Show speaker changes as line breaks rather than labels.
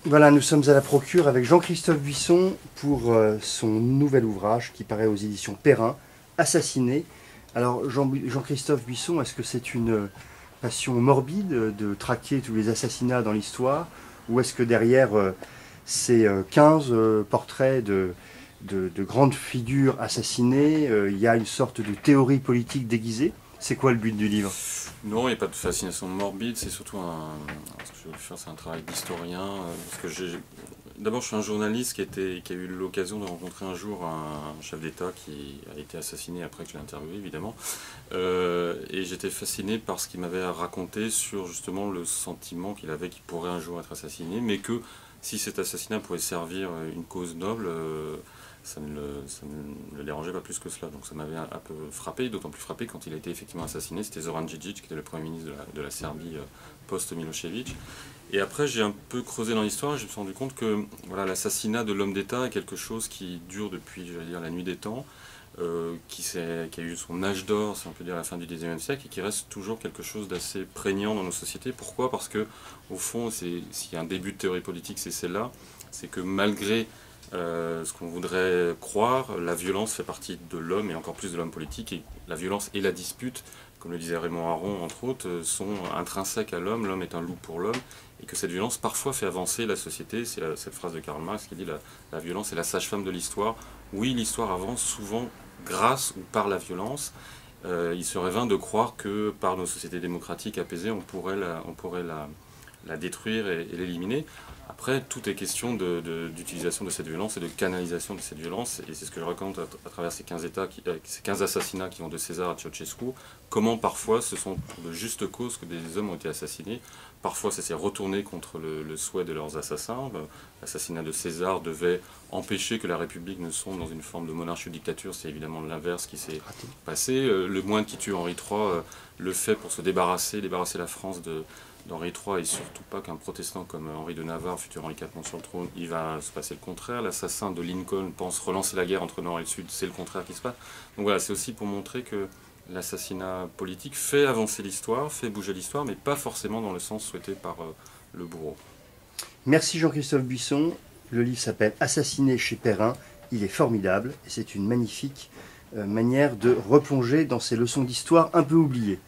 Voilà, nous sommes à la Procure avec Jean-Christophe Buisson pour son nouvel ouvrage qui paraît aux éditions Perrin, Assassiné. Alors Jean-Christophe Buisson, est-ce que c'est une passion morbide de traquer tous les assassinats dans l'histoire, ou est-ce que derrière ces 15 portraits de grandes figures assassinées, il y a une sorte de théorie politique déguisée? C'est quoi le but du livre?
Non, il n'y a pas de fascination morbide, c'est surtout ce que je veux faire, c'est un travail d'historien. Parce que d'abord, je suis un journaliste qui a eu l'occasion de rencontrer un jour un chef d'État qui a été assassiné après que je l'ai interviewé, évidemment. Et j'étais fasciné par ce qu'il m'avait raconté sur justement le sentiment qu'il avait qu'il pourrait un jour être assassiné, mais que si cet assassinat pouvait servir une cause noble, ça ne le dérangeait pas plus que cela. Donc ça m'avait un peu frappé, d'autant plus frappé quand il a été effectivement assassiné. C'était Zoran Djindjic, qui était le Premier ministre de la Serbie post-Milosevic. Et après, j'ai un peu creusé dans l'histoire et je me suis rendu compte que voilà, l'assassinat de l'homme d'État est quelque chose qui dure depuis, je vais dire, la nuit des temps, qui a eu son âge d'or, si on peut dire, à la fin du XIXe siècle, et qui reste toujours quelque chose d'assez prégnant dans nos sociétés. Pourquoi? Parce que, au fond, s'il y a un début de théorie politique, c'est celle-là, c'est que malgré ce qu'on voudrait croire, la violence fait partie de l'homme et encore plus de l'homme politique, et la violence et la dispute, comme le disait Raymond Aron entre autres, sont intrinsèques à l'homme. L'homme est un loup pour l'homme, et que cette violence parfois fait avancer la société. C'est cette phrase de Karl Marx qui dit la violence est la sage-femme de l'histoire. Oui, l'histoire avance souvent grâce ou par la violence. Il serait vain de croire que par nos sociétés démocratiques apaisées, on pourrait la détruire et l'éliminer. Après, tout est question d'utilisation de cette violence et de canalisation de cette violence, et c'est ce que je raconte à travers ces 15 assassinats qui vont de César à Ceausescu. Comment parfois ce sont pour de justes causes que des hommes ont été assassinés. Parfois ça s'est retourné contre le souhait de leurs assassins. L'assassinat de César devait empêcher que la République ne sombre dans une forme de monarchie ou de dictature. C'est évidemment l'inverse qui s'est passé. Le moine qui tue Henri III le fait pour se débarrasser la France d'Henri III, et surtout pas qu'un protestant comme Henri de Navarre, futur Henri IV, monte sur le trône. Il va se passer le contraire. L'assassin de Lincoln pense relancer la guerre entre le Nord et le Sud. C'est le contraire qui se passe. Donc voilà, c'est aussi pour montrer que l'assassinat politique fait avancer l'histoire, fait bouger l'histoire, mais pas forcément dans le sens souhaité par le bourreau.
Merci Jean-Christophe Buisson. Le livre s'appelle Assassiné chez Perrin. Il est formidable et c'est une magnifique manière de replonger dans ces leçons d'histoire un peu oubliées.